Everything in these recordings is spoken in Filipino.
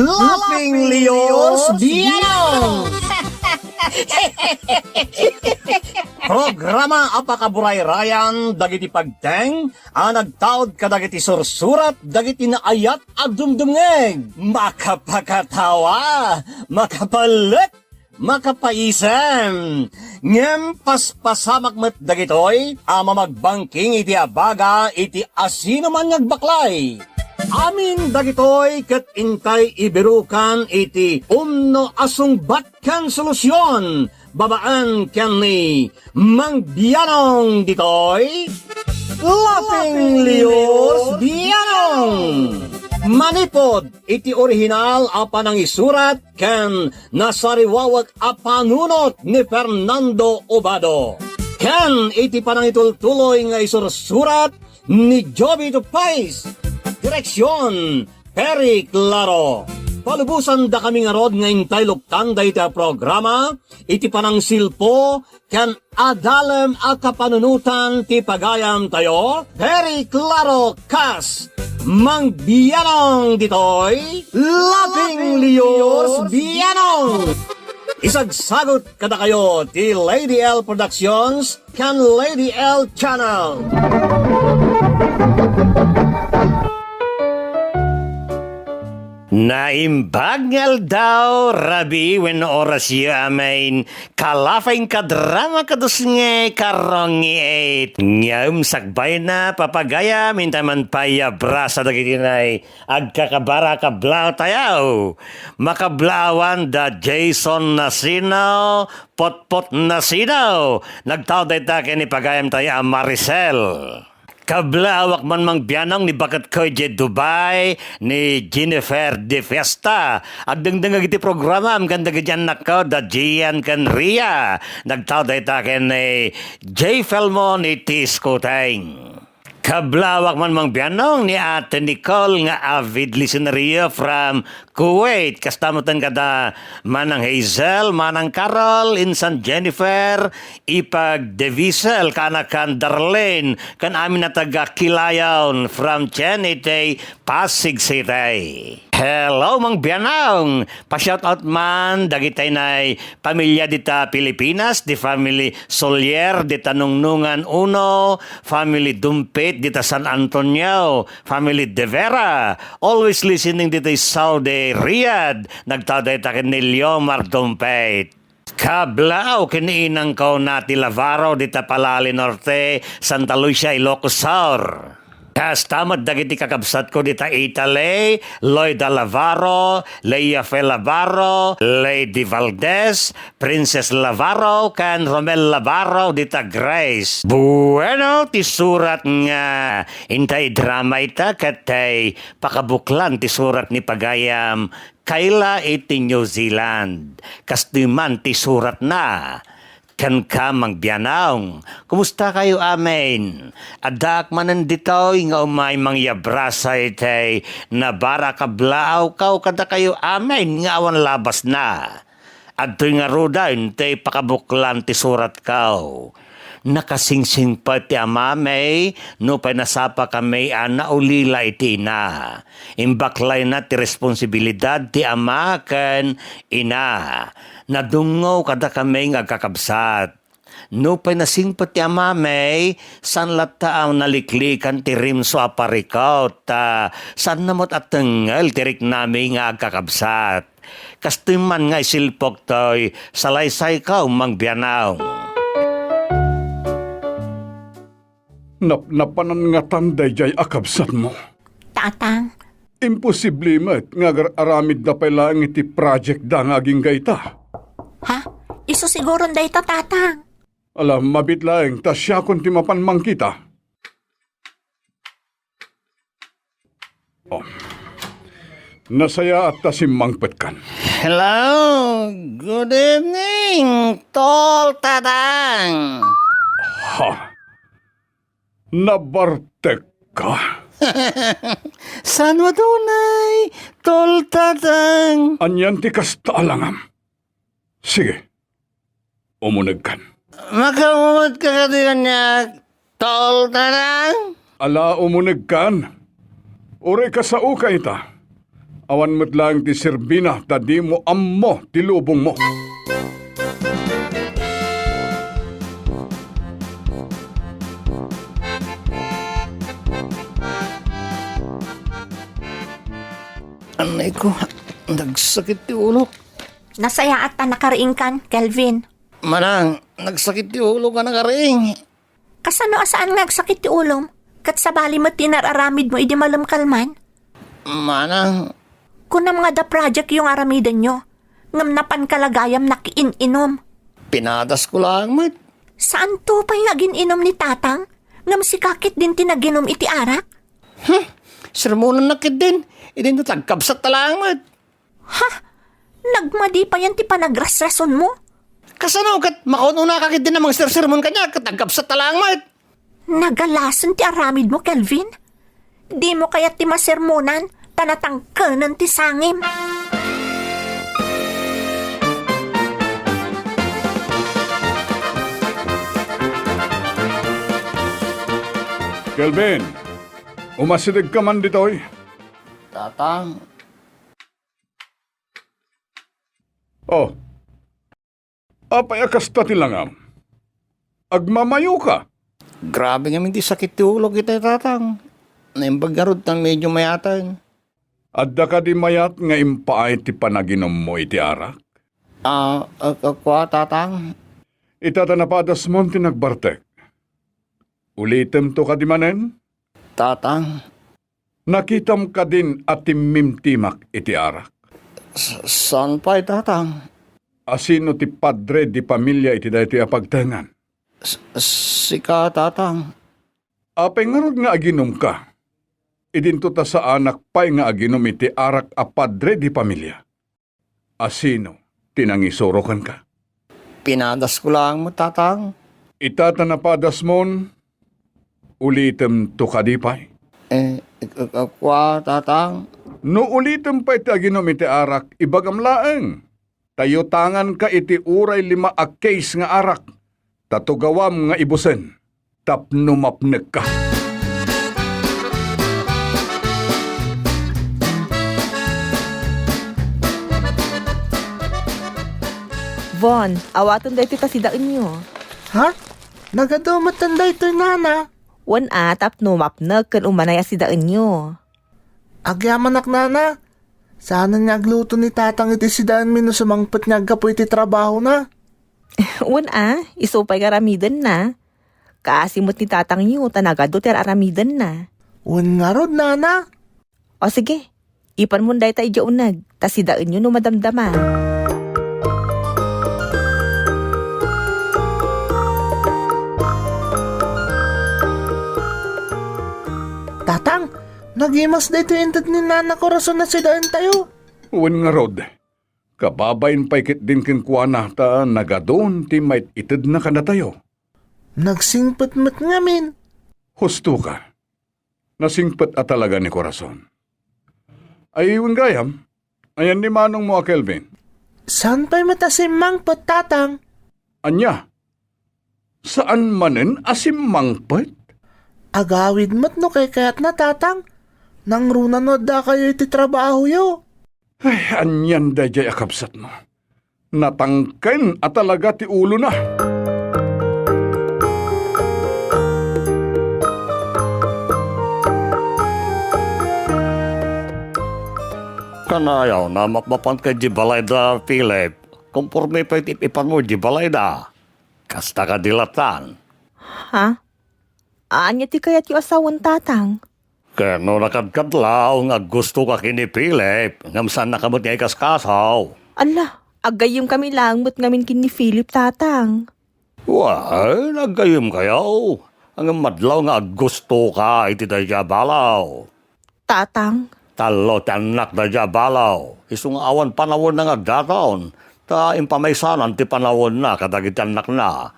Laughing Leos Bianong! Programa apakaburay rayan dagiti pagteng nagtaod kadagiti sursurat dagiti naayat agdumdumngeg makapakatawa makapalit makapaisem ngem paspasamak met dagitoy mamagbangking iti abaga iti asino man ngagbaklay. Amin dagitoy ket intay ibirukan iti umno asungbatkan solusyon babaan ken ni Mang Bianong ditoy Laughing Leos Bianong manipod iti orihinal apan ang isurat ken nasariwawag apanunot ni Fernando Obado ken iti panangitultuloy nga isursurat ni Joby Tupais. Direksyon, Perry Claro. Palubusan da kami nga rod nga intay luktan da iti programa, iti panang silpo, kan adalem a kapanunutan ti pagayam tayo, Perry Claro Kas, Mang Bianong ditoy, Laughing Leos Bianong. Isagsagot kada kayo ti Lady L Productions, kan Lady L Channel. Naimbagal daw, Rabi, when oras yu amin, kalafing kadrama kadusnge karongi eight. Ngayum sakbay na papagaya, mintaman paya brasa dagitinay, agkakabara kablaw tayaw. Makablawan da Jason Nasino, potpot Nasino, nagtawad ita kini pagayam tayo Maricel. Kablawak man Mang Bianong ni Bakat Koje Dubai ni Jennifer De Fiesta. Agdengdeng iti programa am ganda gadyan nakaw da Gian kan Ria. Nagtawad ita ken ni J. Felmo ni Tisco Teng. Kablawak man Mang Bianong ni Ate Nicole nga avid listener from Kuwait. Kastamutan kada manang Hazel, manang Carol, insan Jennifer, ipag Devisel, kanakan Darlene, kan amin na taga Kilayon from Chenite, Pasig City. Hello Mang Bianong, pa-shoutout man dagitay nay pamilya dita Pilipinas, di family Solier dita Nungnungan Uno, family Dumpit dita San Antonio, family De Vera, always listening dita Saudi Riyadh, nagtaday takin ni Leomar Dumpit. Kablao kiniinang ko nati Lavaro dita Palali Norte, Santa Lucia, Ilocos Sur. Kastamad dagiti kakabsat ko dita Italy, Loida Lavaro, Leia Fe Lavaro, Lady Valdez, Princess Lavaro, kan Romel Lavaro dita Grace. Bueno, ti surat nga, intay drama ita katay pakabuklan ti surat ni Pagayam, kaila iti New Zealand. Kastiman ti surat na. Kan ka Mang Bianong, kumusta kayo amin? Adak manan ditoy nga umay mangyabrasa itay na bara kablaaw kaw kada kayo amin nga awan labas na. Adtoy nga ruda intay pakabuklan ti surat kaw. Nakasingsing pa ti amamay, no pa nasapa kami ana ulila iti na. Imbaklay na ti responsibilidad ti ama ken ina. Nadungaw kada kami nga kakabsat. No pa nasing pa ti amamay, san lata ang naliklikan ti rimso aparikaw ta san namot at tengel tirik nami nga kakabsat. Kastiman nga isilpok to'y salaysay ka Mang Bianong. Napanan nga tanday jay akabsat mo. Tatang, Imposible met nga aramid na pala ang iti project da nga aging gaita. ha? Iso siguro da ito, tatang. Alam, mabit laeng, tas siya kung timapanmang kita. Oh. Nasaya at tasimmangpet kan. Hello, good evening, Tol Tadang. Ha? Nabartek ka? San mo tunay, Tol Tadang? Anyan ti kastaalangam. Sige, umunag kan. Makamumot ka katilan niya, Tol Tadang? Ala umunag kan. Ure ka sa ukay ta. Awan mo't lang ti Serbina, tadi mo ammo ti lubong mo. Anay ko, nagsakit ti ulo. Nasaya at ta nakariing kan, Kelvin. Manang, nagsakit ti ulo ka na karing. Kasano asaan nga sakit ti ulom? Kat sa bali mo tinararamid mo idi malamkalman? Manang, Kung na mga da project yung aramidan nyo, ngam napan kalagayam nakiin-inom. pinadas ko lang, mat. Saan to pa yung agin-inom ni tatang? Ngam si kakit din tinaginom iti arak? Sermonan nakit din. Idin to tagkabsat talang, mat. Ha? Nagmadi pa yan ti panagrasrason mo? Kasano kat makaununa kakit din namang sermon kanya kat tagkabsat talang, mat. Nagalasan ti aramid mo, Kelvin? Di mo kaya ti masermonan, tanatangkanan ti sangim. Kelvin, umasidig ka man ditoy. Tatang, Oh, apay akasta ti langam. Agmamayo ka. grabe nga hindi sakit ti ulo kita, tatang. Naimbag nga rod tang medyo mayatan. Adda ka di mayat nga impaay ti panaginom mo iti arak. Kwa, tatang. Itatanapadas mo ti nagbartek. Ulitem to ka di manen? Tatang, Nakitam ka din at timimtimak iti arak. saan pa, tatang? Asino ti padre di pamilya iti dahi ti apagtangan. Sika, tatang. Apay nga rod nga aginom ka. Idinto ta sa anak pay nga aginom iti arak a padre di pamilya. Asino tinangisorokan ka. Pinadas ko lang mo, tatang. Itatanapadas mon, ulitem to kadipay. Kwa, tatang. No ulitem pa iti aginom iti arak, ibagam laeng. Tayo tangan ka iti uray 5 a case nga arak. Tatugawam nga ibusen. Tapnumapnek ka. Von, awaton da iti tasidaan nyo. Ha? Nagadumat tanda ito nana. Wan atap no mapnag kan umanay asidaan nyo. Agyaman nana. Sana niya agluto ni tatang iti sidaan mi no sumangpet niya gapo iti trabaho na. Wan isupay karamidan na. Kaasimot ni tatang nyo, tanagado ter aramidan na. Un nga rod nana. O sige, ipan mo day tayo unag, tasidaan nyo no madamdama. Tatang, nagimas da ito intat ni nana ko rason na sidaan tayo. Uwan nga rod. Kababayin pa ikit din kinkwana ta nagadon ti may ited na kana tayo. Nagsingpet-met ngamin. Husto ka. Nasingpet at talaga ni Corazon. Ay gayam, ayan ni manong mo a Kelvin. Saan pa'y matasimang pot tatang? Anya, saan manen asimangpet? Agawid mo't no kay kayat na tatang. Nang runanod da kayo iti trabaho yo. Ay, anyan da jay akabsat mo. Natangken at talaga ti ulo na. Kanayaw na mapapan kay di balayda, Philip. Kumporme pa itipipan mo di balayda. Kasta ka dilatan. Ha? Anya ti kayat yung asawan tatang? Kaya no nakadkadlaw nga gusto ka kini Philip. Ngamsan nakamot niya ikaskasaw. Ala, agayom kami lang mo't ngamin kin ni Philip tatang. Wah, nagayom kayo. Ang madlaw nga gusto ka iti da balaw. Tatang, Talo tanak da balaw. Isung awan panawon na nga gataon. Ta impamaysanan ti panawon na kadagit anak na.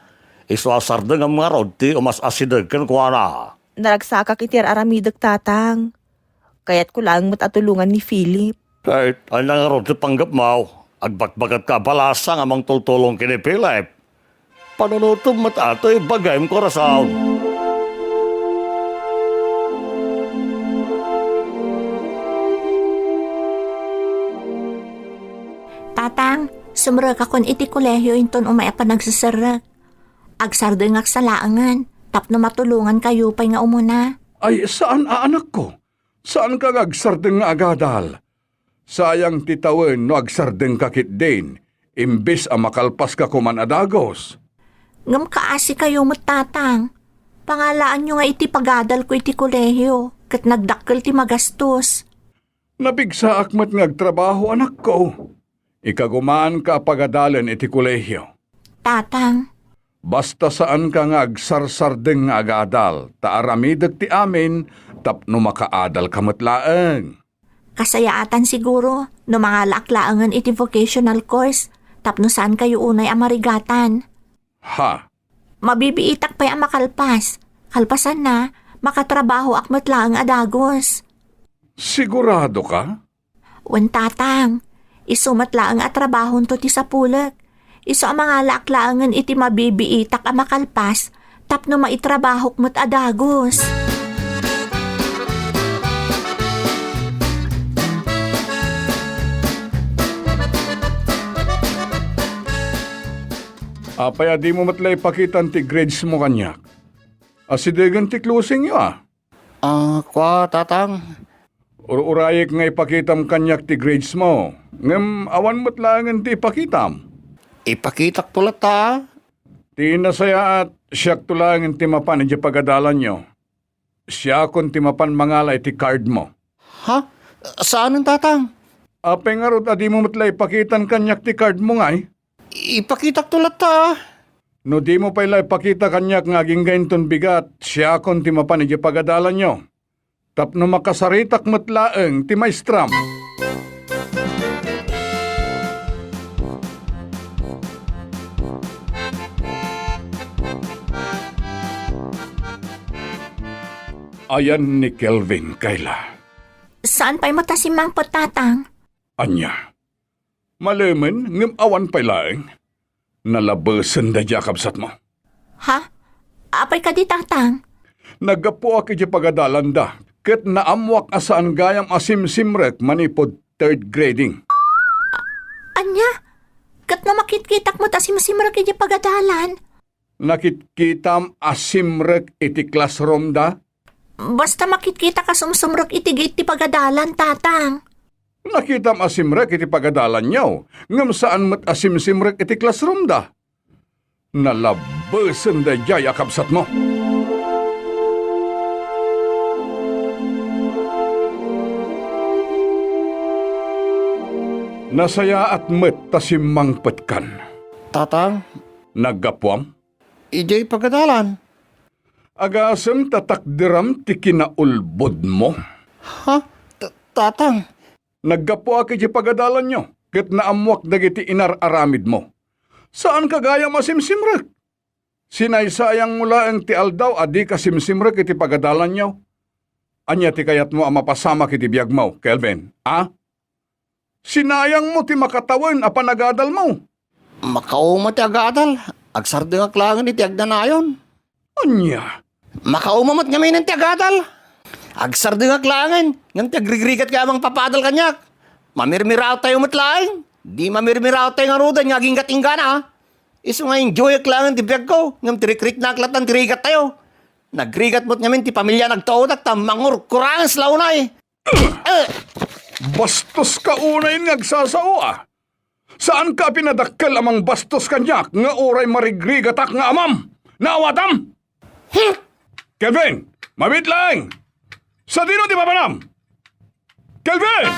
Isu asardeng ang mga rod ti umas asideg kan kuana. naragsakak iti aramidag tatang. Kaya't ko lang mo't atulungan ni Philip. Kahit ay nga rod ti panggap mo. Agbatbagat ka balasang amang tultulong kini Philip. Panunutom mat ato'y bagay mo korasaon. Sumrek akon iti kolehyo inton umay pa nagsasarek. Agsardo nga salaangan, tapno matulungan kayo pa'y nga umuna. Ay, saan anak ko? Saan ka agsardeng nga agadal? Sayang titawin no agsardeng kakit din, imbis a makalpas ka kuman adagos. Ngam kaasi kayo matatang. Pangalaan nyo nga iti pagadal ko iti kolehyo, kat nagdakkel ti magastos. Nabigsa akmat ngagtrabaho anak ko. Ikagumaan ka pagadalan iti kolehyo. Tatang, Basta saan ka nga agsarsardeng nga agadal, taaramidag ti amin, tapno makaadal kamatlaeng. kasayaatan siguro no mga laklaangan iti vocational course, tapno saan kayo unay amarigatan. Ha? Mabibiitak pa'y makalpas. Kalpasan na, makatrabaho akmat lang adagos. Sigurado ka? Wan tatang, isumat lang at trabahon to ti sapulak. Iso ang mga laklaangan iti mabibiitak a makalpas, tapno maitrabahok mo't adagos. Apay di mo matlay pakitan ti grades mo kanyak. Asidegan ti closing yo Kwa, tatang. Urayek nga ipakitam kanyak ti grades mo. Ngem awan matlangan ti ipakitam. Ipakitak tulat ta. Ti nasaya at siyak tulangan ti mapan iti pagadalan nyo. Siya kon ti mapan mangala iti card mo. Ha? Saan ang tatang? Apay nga rod adi mo matlay pakitan kanyak ti card mo ngay. Ipakitak tulat ta. No di mo pala ipakita kanyak nga aging ton bigat, siya kon ti mapan iti pagadalan nyo. Tapno makasaritak matlaeng ti maestram. Ayan ni Kelvin, Kayla. Saan pa'y matasimang po tatang? Anya. Malaman, ngem awan pa'y laeng. Nalabasan da jakabsat mo. Ha? Apay ka di tatang? Nagapo ak iti pagadalan da. Ket naamwak asaan gayam asimsimrek manipod third grading. Anya? Kat na makitkitak mo tasimsimrak iti pagadalan? Nakitkitam asimrek iti classroom da. Basta makitkita ka sumsumrak itigit ti pagadalan, tatang. Nakitam asimrek iti pagadalan nyaw. Ngam saan mat asimsimrek iti classroom da. Nalabasan da jaya kapsat mo. Nasaya at met tasimang petkan. Tatang, Naggapuam. ijay pagkadalan. Agasem tatakdiram ti kinaulbod mo. Ha? Tatang, Naggapo ak iti pagadalan nyo, ket naamwak dagiti inararamid mo. Saan kagaya masimsimrek? Sinaysayang mula ang ti aldaw adi ka simsimrek iti pagadalan nyo. Anya ti kayat mo ang mapasama kiti biyag mo, Kelvin, ha? Sinayang mo ti makatawan a panagadal mo. makauma ti agadal. Agsardo nga klangan iti agdanayon. Anya? Makaumamat nga may ng ti agadal. Agsardo nga klangan. Ngam ti agrigrigat ka amang papadal kanyak. Mamirmiraw tayo matlaing. Di mamirmiraw tayo nga rudan nga aging gatinggana. Iso nga enjoy klangan ti biyag ko. Ngam ti rikrik na aklatan ti rigat tayo. Nagrigat mo't ngamin ti pamilya nagtaudak ta mangur-kurangan sa launay. Bastos ka unay ngagsasao ah. Saan ka pinadakkel amang bastos kanyak nga oray marigrigatak nga amam? Naawatam? Kelvin, mabit lang! Sa dino di papanam? Kelvin!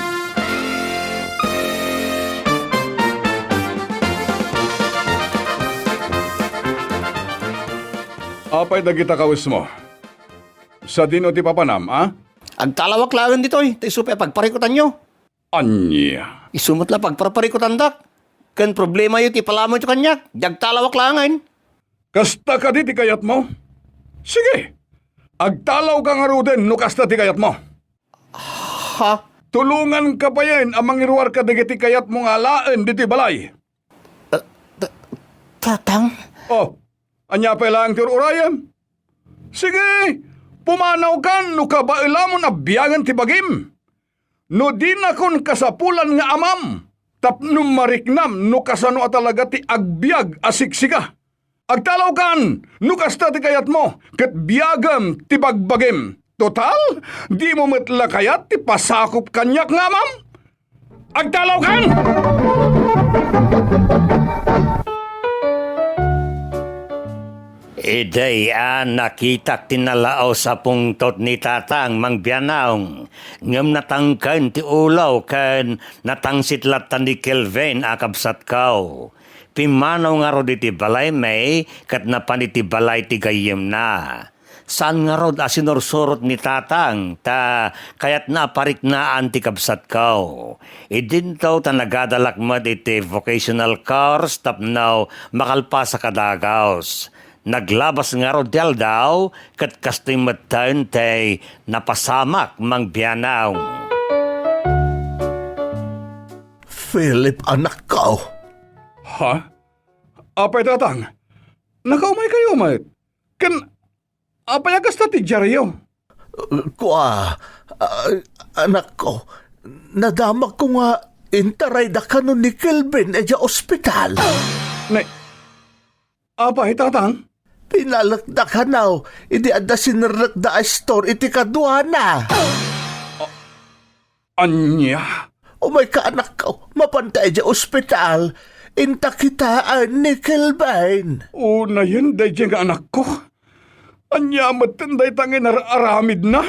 Apay dagita kawis mo. Sa dino di papanam, ah? Agtalawak langan dito eh. Tayo pagparikutan nyo. Anya. Isumot la pagparparikutan dak. Kan problema yun ti palamon ito kanyak. Agtalawak langan. Kasta ka di kayat mo? Sige. Agtalaw ka nga ruden no kasta ti kayat mo. Ha? Tulungan ka pa yan amang iruwar ka dagiti kayat mo nga laen diti balay. Tatang? Oh, anya pa lang ti urayan? Sige, pumanaw kan no kabaila mo na biyagan ti bagim. No di na kon kasapulan nga amam, Tapno mariknam no kasano a talaga ti agbiag asiksiga. Agtalaw kan, no kasta ti kayat mo, kat biyagam ti bagbagim. Total, di mo metla kayat ti pasakop kanyak nga mam. Agtalaw kan! Iday nakitak tinalao sa pungtot ni tatang mangbiyanaong. Ngam natangkan ti ulaw kan natangsitlat ni Kelvin akabsat kao. Pimanaw nga rod iti balay may kat napaniti balay ti gayem na. Saan nga rod asinorsorot ni tatang ta kayat naparik na anti kabsat kao. Idintaw ta nagadalakmad iti vocational course tapnaw makalpa sa kadagaws. Naglabas nga ro del daw, kat kasting matan tay napasamak mang biyanaw. Philip, anak ko. Ha? Apay tatang? Nakaumay kayo, mate. Apay agas na ti Jaryo? Anak ko, nadamak ko nga intaray da ka nun ni Kelvin edya ospital. Apay tatang? Pinalakda ka now, idi adda sinirrakda a store iti kaduana. Anya? Umay ka anak ko, mapantay edya ospital, inta kitaan ni Kelvin. Una yun, day nga anak ko. Anya matanday tangin aramid na.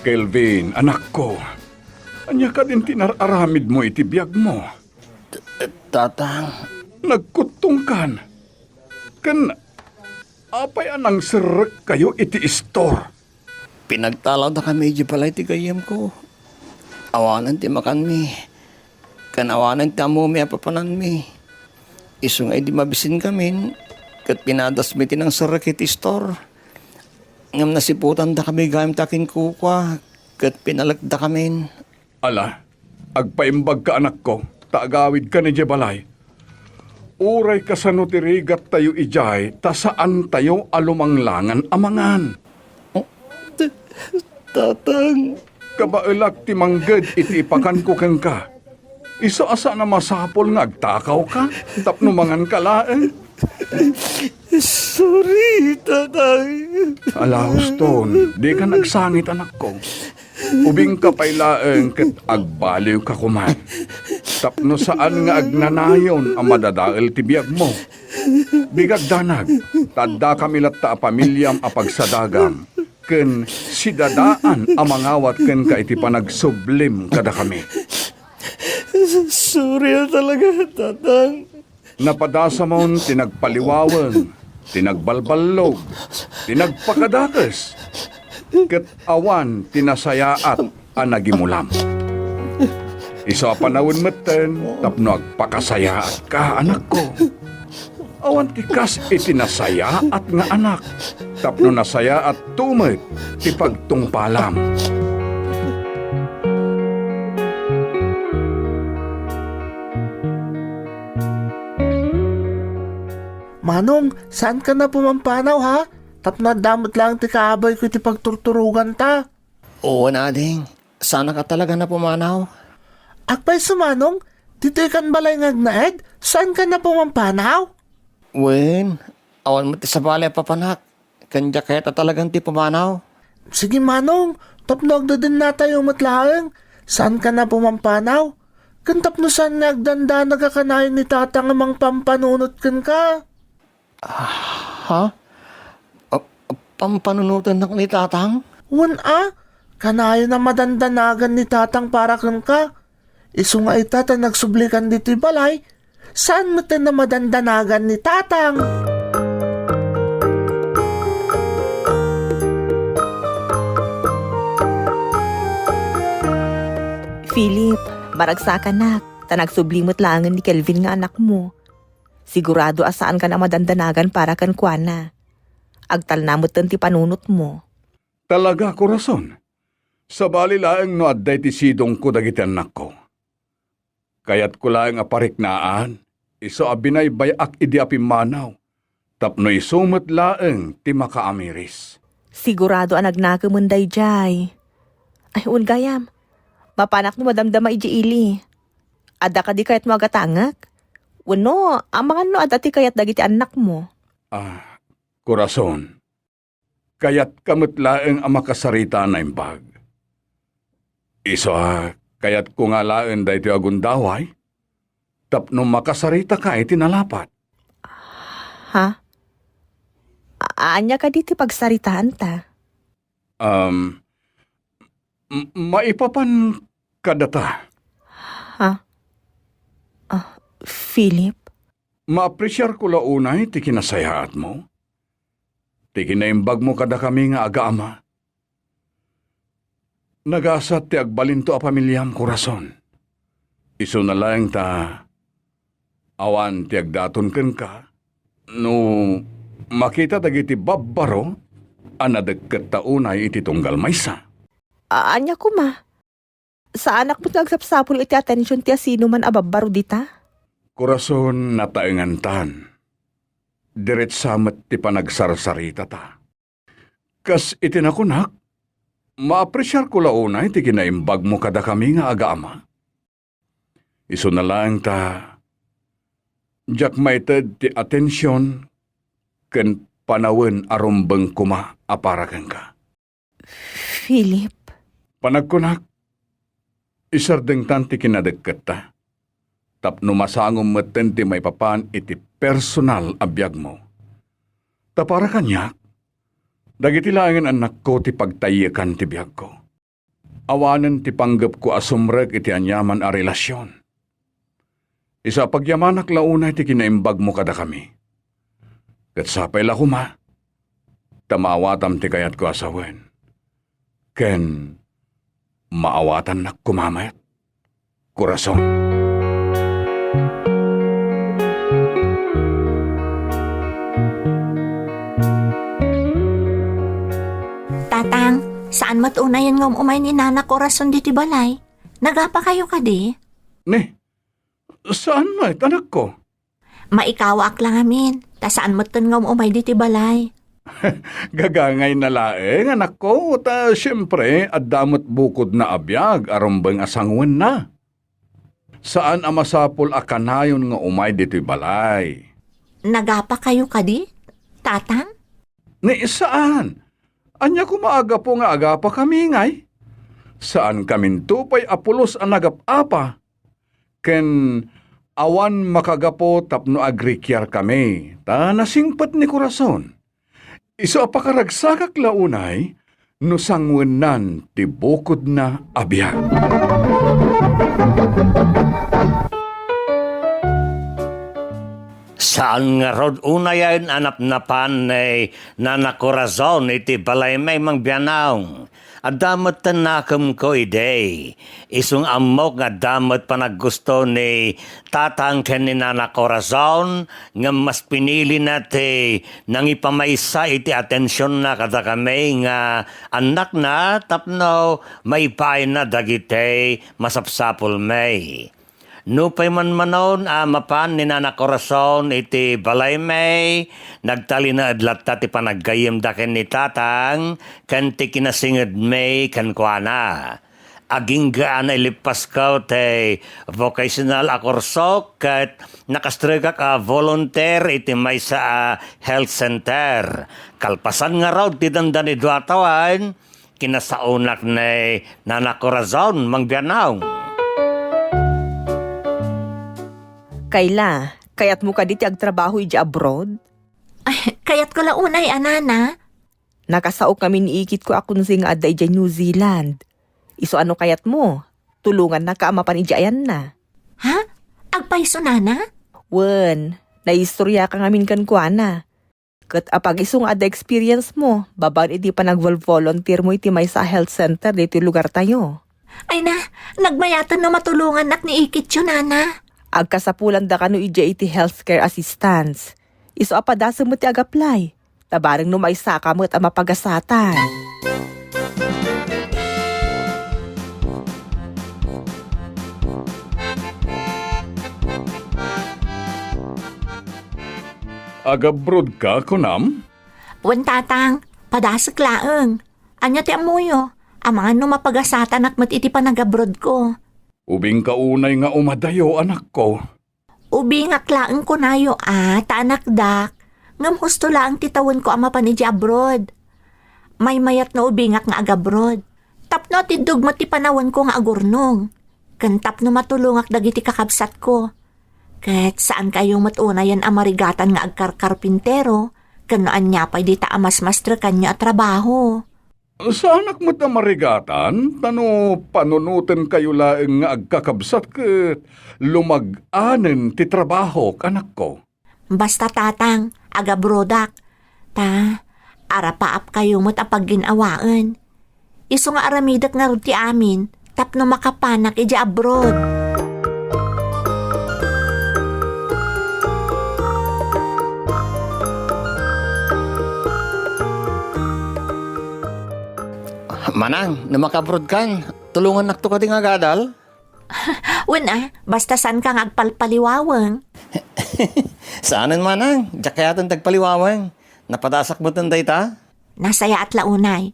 Kelvin, anak ko. Anya ka din tinararamid mo iti biyag mo. Tatang, Nagkutong kan. Apay anang sirek kayo iti store. pinagtalaw na kami di balay ti gayem ko. Awanan ti makan mi. Kan awanan ti amo mi apapanan mi. Iso nga di mabisin kami. Kat pinadas mi tinang sarak iti store. Ngam nasiputan da kami gayem takin kukwa. Kat pinalagda kami. Ala, agpaimbag ka anak ko, taagawid ka ni Jebalay. Uray kasano ti rigat tayo ijay, ta saan tayo alumanglangan amangan. Tatang. Kabaelak ti mangged iti ipakan ko keng ka. Iso asa na masapol nga agtakaw ka, tapno mangan ka laeng. Sorry, tatang. Ala, Houston, di ka nagsangit anak ko. Ubing ka pa'y laeng ket agbaliw ka kuman. Tapno saan nga agnanayon ang madadael ti biyag mo. Bigag danag, tadda kami latta a pamilyam a pagsadagam. Ken sidadaan ang mangawat ken ka iti panagsublim kada kami. Sorry talaga, tatang. Napadasa mon tinagpaliwawen, tinagbalballog, tinagpakadakas. Ket awan tinasayaat ang nagimulam. Isa panawin meten, tapno agpakasayaat ka, anak ko. Awan tikas itinasayaat nga anak, tapno nasayaat tumet, ti pagtungpalam. Manong, saan ka na pumampanaw ha? Tapno damot lang ti kaabay ko ti pagturturugan ta. Oo, nading. Sana ka talaga na pumanaw. Akpay sumanong, dito ikan balay ngagnaed, saan ka na pumampanaw? Wen, awan mo ti sa balay papanak. Kanya kaya talagang ti pumanaw. Sige manong, tapno agdadin na tayo matlaeng, saan ka na pumampanaw? Kantap no saan nagdanda nagkakanayin ni tatang amang pampanunot kan ka? Ha? Pampanunutan na ni tatang? Wan kanayo na madandanagan ni tatang para kan ka. Isu nga itata nagsublikan dito'y balay, saan mo na madandanagan ni tatang? Philip, baragsakan na. Tanagsublimot langan ni Kelvin nga anak mo. Sigurado asaan ka na madandanagan para kan kuana. Agtalnamot ti panunot mo. Talaga, korason. Sa bali laeng no adday ti sidong ko dagiti anak ko. Kayat ko laeng apariknaan, iso abinay bayak idi apimanaw. Tapno isumot laeng ti makaamiris. Sigurado ang nagnakamunday jay. Ay, gayam. Mapanak mo madamdama iji ili. Ada ka di kayat mo agatangak? Wano, ang mga no adati kayat dagiti anak mo. Kurason, kayat kamot laeng ang makasarita na imbag. Kayat ko nga laeng da iti agundaway, tapno makasarita ka iti nalapat. Ha? Anya ka diti pagsaritaan ta? Maipapan kadata. Ha? Philip? Maapresyar ko launay ti kinasayaat mo. Ti kinaimbag mo kada kami nga aga-ama. Nagasat ti agbalinto a pamilyam kurason. Iso na lang ta awan ti agdaton ken ka. No makita dagiti babbaro anadagket taunay iti tunggal maysa. Anya ko ma? Sa anak mo't nagsapsapul iti atensyon ti asino man ababaro dita? Kurason na taengantan. Diretsamat ti panagsarsarita ta. Kas itinakunak, maapresyar ko launay ti kinaimbag mo kada kami nga aga-ama. Iso na lang ta, jak maited ti atensyon ken panawen arumbeng kuma aparakan ka. Philip? Panagkunak, isardeng tanti kinadagkat ta. Tapno masangom maten ti may papan iti personal abiyag mo. Tapara kanyak, dagiti langan anak ko ti pagtayakan ti biyag ko. Awanan ti panggap ko asumrek iti anyaman a relasyon. Isa pagyamanak launay ti kinaimbag mo kada kami. Kat sapay la kuma, tamawatam ti kayat ko asawen. Ken, maawatan na kumamayat. Kurason. Tatang, saan matunayan nga umay ni Nana Corazon diti balay? Nagapa kayo ka di? Ne, saan may anak ko? Maikawak lang amin. Ta saan matun nga umay diti balay? Gagangay na laeng anak ko, ta siyempre addamot bukod na abiyag arumbeng asangwen na. Saan amasapol akanayon nga umay diti balay? Nagapa kayo ka di? Tatang? Ne, saan? Anya ko maaga po nga agapa kami ngay? Saan kamin tupay apulos ang nagap-apa? Ken awan makagapo tapno agrikyar kami, ta nasingpat ni Corazon. Iso apakaragsakak launay, no sangwenan ti bukod na abiyag. Saan nga rod unayan anap na pan Nana Corazon iti balay may mangbiyanaw. Adamot tanakam ko ide. Isung amok nga damot panaggusto ni tatang ken ni Nana Corazon nga mas pinili nati nang ipamaysa iti atensyon na kada kami nga anak na tapno may pay na dagite masapsapol may. Nupay man manon mapan ni Nana Corazon iti balay may nagtali na adlat ti panaggayem da ken ni tatang ken ti kinasinged may ken kuana. Aging gaan ilipas ko te vocational akursok ket nakastrega ka volunteer iti may sa health center. Kalpasan nga raw ti dandan ni duatawan kinasaunak ni Nana Corazon mangbiyanaw. Kayat mo ka diti agtrabaho iji abroad? Ay, kayat ko launay, anana. Nakasaok kami ni ikit ko akong sing adda iji New Zealand. Iso ano kayat mo? Tulungan na ka amapan iji ayan na. Ha? Agpaiso, nana? Wen, naistorya ka ngamin kan kuana. Kat apag isong ada experience mo, baban iti pa nag-volunteer mo iti may sa health center dito lugar tayo. Ay na, nagmayatan no matulungan nak ni Ikit yun, nana. Agkasapulan da kanu ija iti healthcare assistance. Iso apadasa mo ti agaplay. Tabarang no maisaka mo at mapagasatan. Agabrod ka, kunam? Wan tatang, padasag laeng. Anya ti amuyo, amangan no mapagasatan at iti panagabrod ko. Ubing kaunay nga umadayo, anak ko. Ubi nga klaeng ko nayo anak dak. Ngam husto laang titawan ko ama pa ni abroad. May mayat na ubingak nga agabrod. Tapno ti dugmat ti panawan ko nga agurnong. Kantap no matulungak dagiti kakabsat ko. Ket saan kayong matunayan amarigatan nga agkarkarpintero, kanaan niya pa'y di ta amas-mastra kanya at trabaho. Sa anak mo't na marigatan, tano panunutan kayo laeng nga agkakabsat ket lumag-anen ti trabaho, anak ko. Basta tatang, agabrodak. Arapaap kayo mo't apag ginawaan. Iso nga aramidak nga ti amin, tapno makapanak iji abroad. Manang, na makabrod kan, tulungan nakto ka di nga gadal. Wala, basta saan kang agpalpaliwawang. Saanan manang, diyak kayatan tagpaliwawang. Napadasak mo tanday ta? Nasaya at launay.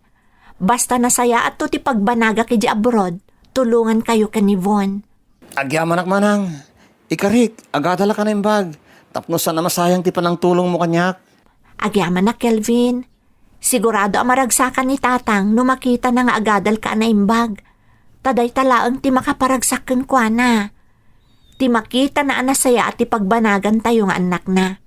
Basta nasaya at to ti pagbanaga kiji abroad, tulungan kayo kanivon. Agyaman manang. Ikarik, agadala ka na yung bag. Tapno sana masayang ti panang tulong mo kanyak. Agyaman na Kelvin. Sigurado ang maragsakan ni tatang no makita na nga agadal ka na imbag. Taday talaang ti makaparagsakan kwa na. Ti makita na anasaya at ti pagbanagan tayo nga anak na.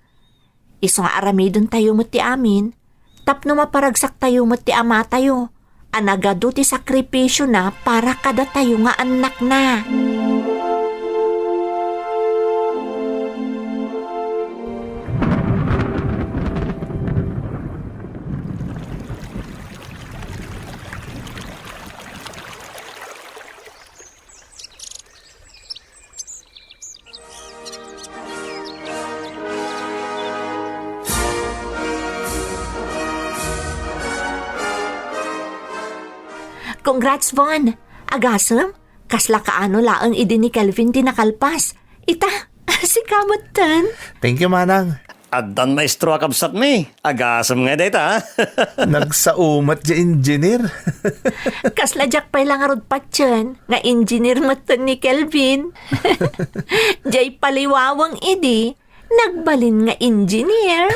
Iso nga aramidon tayo mo ti amin. Tapno maparagsak tayo mo ti ama tayo. Anagado ti sakripisyo na para kada tayo nga anak na. Congrats, Von! Agasem, kasla kaano laang idi ni Kelvin tinakalpas. Ita, si kamot tan. Thank you, Manang. Addan maestro akabsat mi. Agasam nga data. Nagsaumat di engineer. Kasla jak pa'y lang arod patyan, nga engineer matan ni Kelvin. Jay paliwawang idi, nagbalin nga engineer.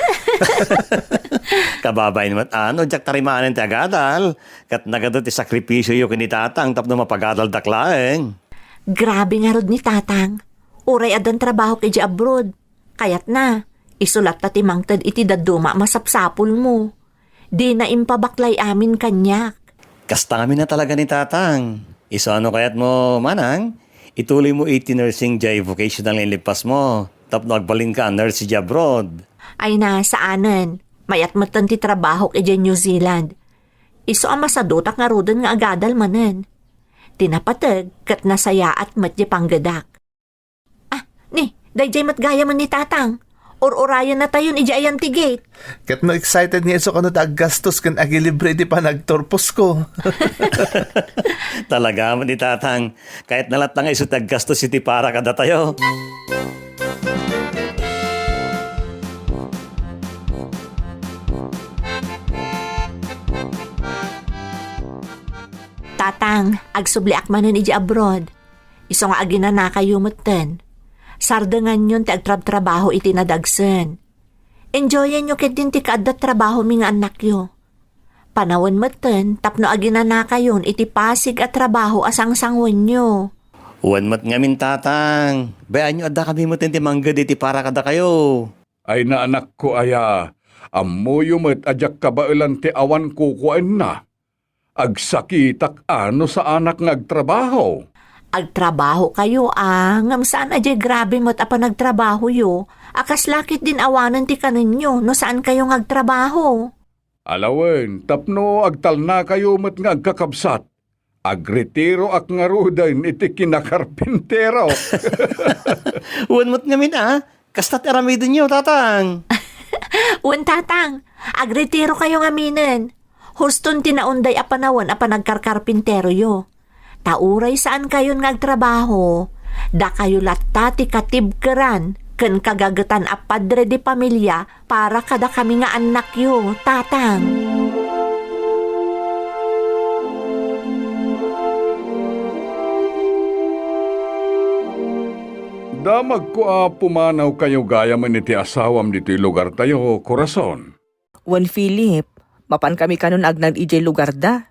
Kababay naman diyak tarimanan ti agadal. Kat nagadot ti sakripisyo yung kinitatang tapno mapagadal daklaeng. Grabe nga rod ni tatang. Uray adan trabaho kay abroad. Kayat na, isulat ta ti mangtad iti daduma masapsapul mo. Di na impabaklay amin kanyak. Kasta kami na talaga ni tatang. Iso ano kayat mo, manang? Ituloy mo 18 nursing jay vocational ilipas mo. Tapno agbalin ka nurse di abroad. Ay na, saanan. Mayat matan ti trabaho kay New Zealand. Iso ang masadutak nga rodan nga agadal manen. Tinapatag kat nasaya at matya panggadak. Dayjay matgaya man ni tatang. Or-orayan na tayo ni Jayan ti gate. Kat no excited nga iso ka no aggastos kan agilibre di pa nagtorpos ko. Talaga man ni tatang. Kahit nalat na nga iso taggastos iti para kada tayo. Tatang, agsubliak manen iji abroad. Iso nga agina na kayo matan. Sardangan yun ti agtrab-trabaho iti nadagsen. Enjoyan nyo ket din ti kaadat trabaho mi nga anak yo. Panawan matan, tapno agina na kayon iti pasig at trabaho asang sangwan nyo. Uwan mat ngamin tatang. Bayan nyo adda kami mo ti manggad iti para kada kayo. Ay na anak ko aya, amuyo mo't adyak kabailan ti awan kukuan na. Agsakitak ano sa anak ngagtrabaho. Agtrabaho kayo ngam saan ajay grabe mo't apa nagtrabaho yo. Akas lakit din awanan ti kaninyo no saan kayo ngagtrabaho. Alawen, tapno agtal na kayo mo't nga agkakabsat. Agretiro ak nga rudain iti kinakarpintero. Uwan mat ngamin Kastat aramidin nyo tatang. Uwan tatang, agretiro kayo nga minen. Huston tinaunday apanawan nagkarkarpintero yo. Tauray saan kayo ngagtrabaho, da kayo latta ti katibkeran, Ken kagagatan a padre di pamilya para kada kami nga anak yo, tatang. Damag ko pumanaw kayo gaya man iti asawam dito lugar tayo, korason. Wan Philip, mapan kami kanon agnan ijay lugar da.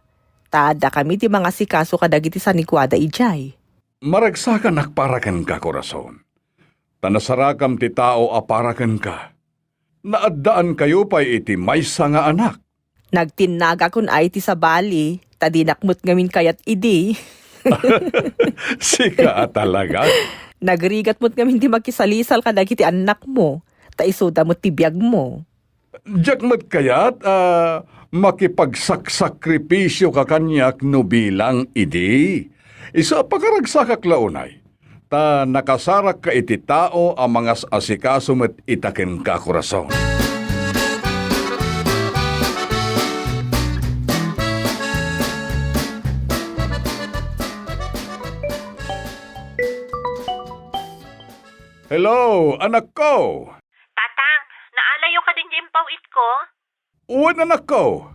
Tada kami ti mga sikaso kadagiti sa nikwada ijay. Maragsakan akparakan ka, korason. Tanasarakam ti tao aparakan ka. Naaddaan kayo pa iti maysa nga anak. Nagtinaga kun ay ti sa bali, tadinakmut ngamin kayat idi. Sika talaga. Nagrigat mo't ngamin di magkisalisal kadagiti anak mo. Taisuda mo't tibiyag mo. Jakmat kayat, makipagsakripisyo ka kanyak no bilang idi. Isa pakaragsakak launay. Ta nakasarak ka iti tao ang mga asikaso met itaken ka korason. Hello, anak ko. Tatang, naalayo ka din yung pawit ko? Uwan anak ko.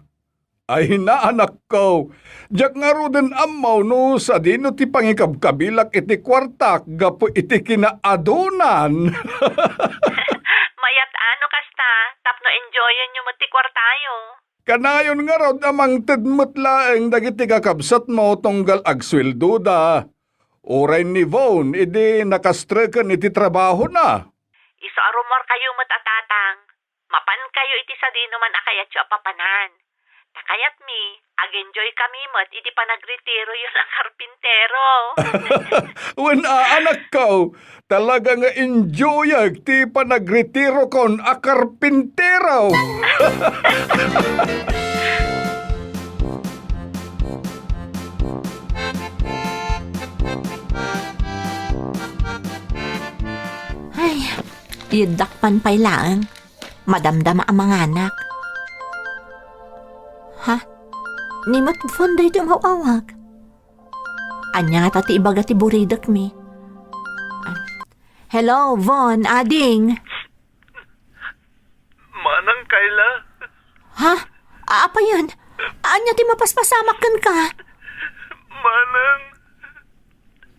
Ay na anak ko. Jak nga ro din amaw no sa dino ti pangikabkabilak iti kwartak gapo iti kinaadunan. Mayat ano kasta, tapno enjoyan nyo matikwar tayo. Kanayon nga ro amang tedmut laeng dagiti kakabsat mo tunggal agswelduda. Oray ni Von, idi nakastrekan iti trabaho na. Iso arumor kayo matatatang. Mapan kayo iti sa di naman akayat yung papanan. Takayat mi, ag-enjoy kami mat iti panagretiro yun ang karpintero. Wen anak ko, talaga nga enjoyag ti panagretiro kon a karpintero. Ay, yudakpan pa'y lang. Madamdama ang mga anak. Ha? Nimot fonday di mawawag. Anya nga tati ibaga ti buridak mi. Hello, Von, ading. Manang Kayla, Ha? Apa yun? Anya ti mapaspasamak kan ka? manang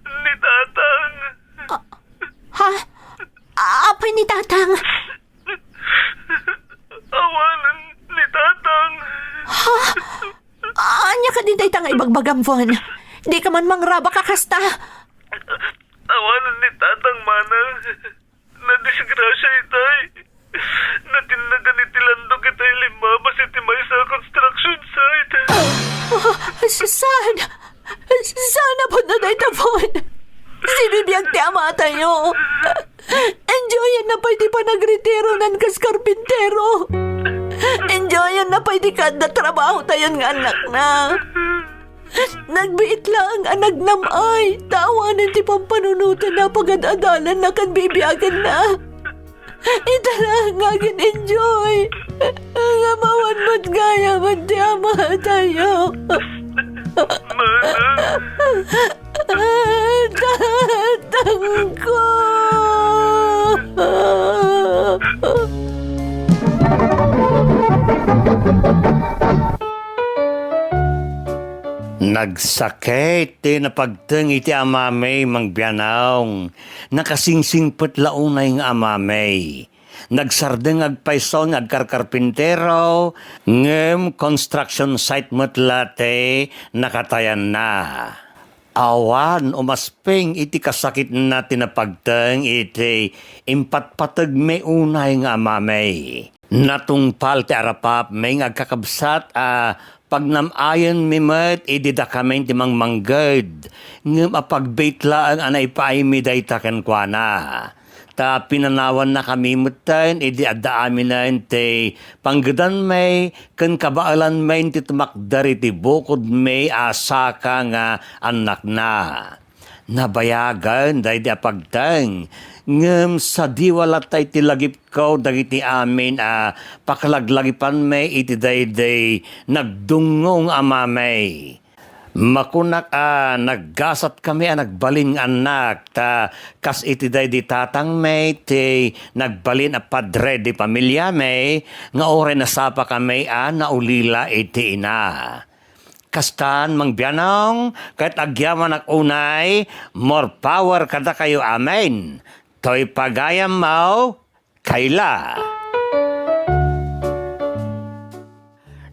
ni Tatang. Ha? Apa ni tatang? Awanan ni Tatang. Anya ka din tayo nga ibagbagam, Von. Di ka man mangraba kakasta. Awanan ni Tatang, manang. Nadisgrasya itay. Natinagan itilandok itay limabas iti may sa construction site. Saan? Sana po na tayo, Von. Sinibiyag ti ama tayo. Enjoyan na pa'y di pa nagretiro nan kas karpintero. Enjoyan na pa'y di kada trabaho tayon nga anak na. Nagbiit lang ang anak namay. Tawanan ti pampanunutan na pagad-adalan na kan bibiyagan na. Itala nga enjoy. Ang amawan mo't gaya man ti ama tayo. Tatang ko! Nagsakit ti napagteng iti amamay mangbiyanaw. Nakasingsingpet launay nga amamay. Nagsardeng agpaiso nga agkarkarpintero, ngem construction site motlate nakatayan na. Awan umaspeng iti kasakit na tinapagteng iti impatpatag may unay nga amamay. Natungpal ti arapap may agkakabsat pagnamayan mimet ididakamen ti mangmangged ngem apagbeitla ang anay paimi dayta ken kuana. Ta pinanawan na kami mutan idi adda amin na ti panggedan may ken kabaalan may ti tumakdari ti bukod may asaka nga anak na. Nabayagan day di apagtang ngem sa diwalatay ti lagip ko dagiti amin pakalaglagipan may iti day nagdungong amamay. Makunak naggasat kami nagbalin anak ta kas iti day di tatang may ti nagbalin padre di pamilya may nga oray nasapa kami naulila iti ina. Kastan mangbianong kahit agyaman ak unay more power kada kayo amen. To'y pagayam mau kaila.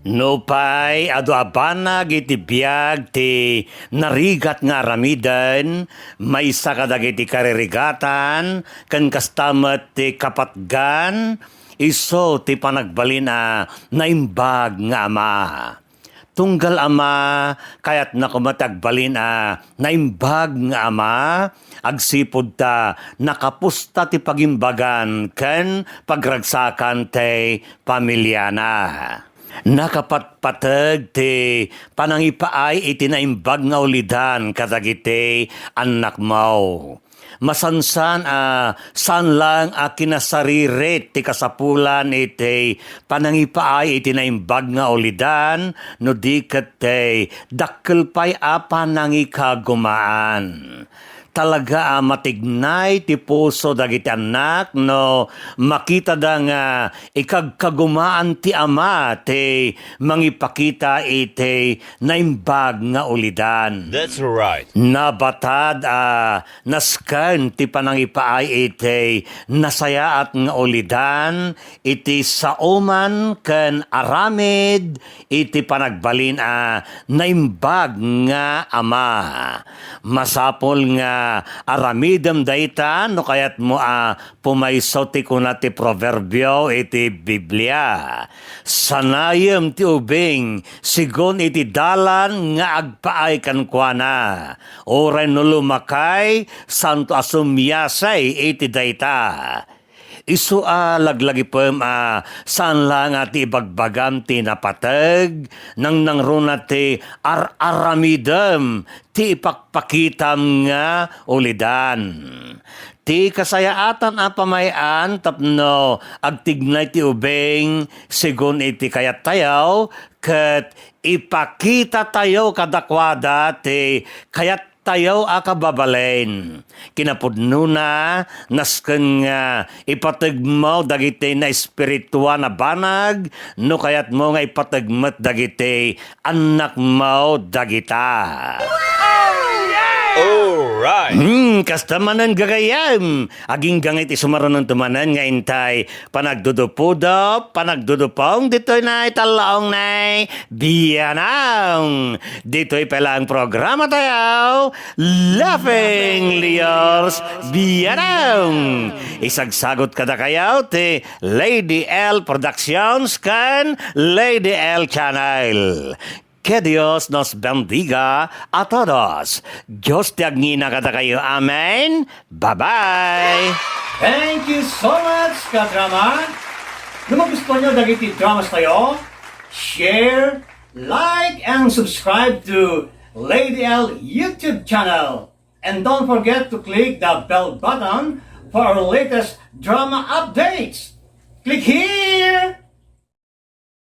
Nupay adu abanag iti biyag ti narigat nga ramidan, may isa kadag iti karirigatan, kan kastamat ti kapatgan, iso ti panagbalin naimbag nga ama. Tunggal ama, kayat nakumatagbalin naimbag nga ama, agsipod ta nakapusta ti pagimbagan ken pagragsakan ti pamilyana. Nakapatpatag ti panangipaay iti naimbag nga ulidan kadagiti anak mo. Masansan san lang kinasaririt ti kasapulan iti panangipaay iti naimbag nga ulidan no di ket ti dakkel pay panangikagumaan. Talaga matignay ti puso dagiti anak no makita da nga ikagkagumaan ti ama ti mangipakita iti naimbag nga ulidan. That's right. Nabatad nasken ti panangipaay iti nasayaat nga ulidan iti sauman ken aramid iti panagbalin naimbag nga ama. Masapol nga aramidem dayta no kayat mo pumayso ti kuna ti proverbio iti Biblia. Sanayem ti ubing sigon iti dalan nga agpaay kankwana. Oray no lumakay santo asumyasay iti dayta. Isu laglagipem saan lang ti ibagbagam ti napatag nang nangruna ti aramidem ti ipakpakitam nga ulidan. Ti kasayaatan pamayan tapno agtignay ti ubeng sigun iti kayat tayaw ket ipakita tayo kadakwada ti kayat tayo akababalain. Kinapudno na nasken nga ipatagmo dagiti na espiritual na banag no kayat mo nga ipatagmet dagiti anak mo dagita. Alright. Kastamanan gagayam. Aging gangit isumaranon tumanan nga intay panagdudupudo, panagdudupong dito'y na italaong na biyanang. Dito'y palang programa tayo, Laughing Leos Biyanang. Isagsagot kada kayaw ti Lady L Productions kan Lady L Channel. Que Dios nos bendiga a todos. Diyos ti agnina kada kayo. Amen. Bye-bye. Thank you so much, kadrama. Kung magustuhan nyo dagiti dramas tayo, share, like, and subscribe to Lady L YouTube channel. And don't forget to click the bell button for our latest drama updates. Click here!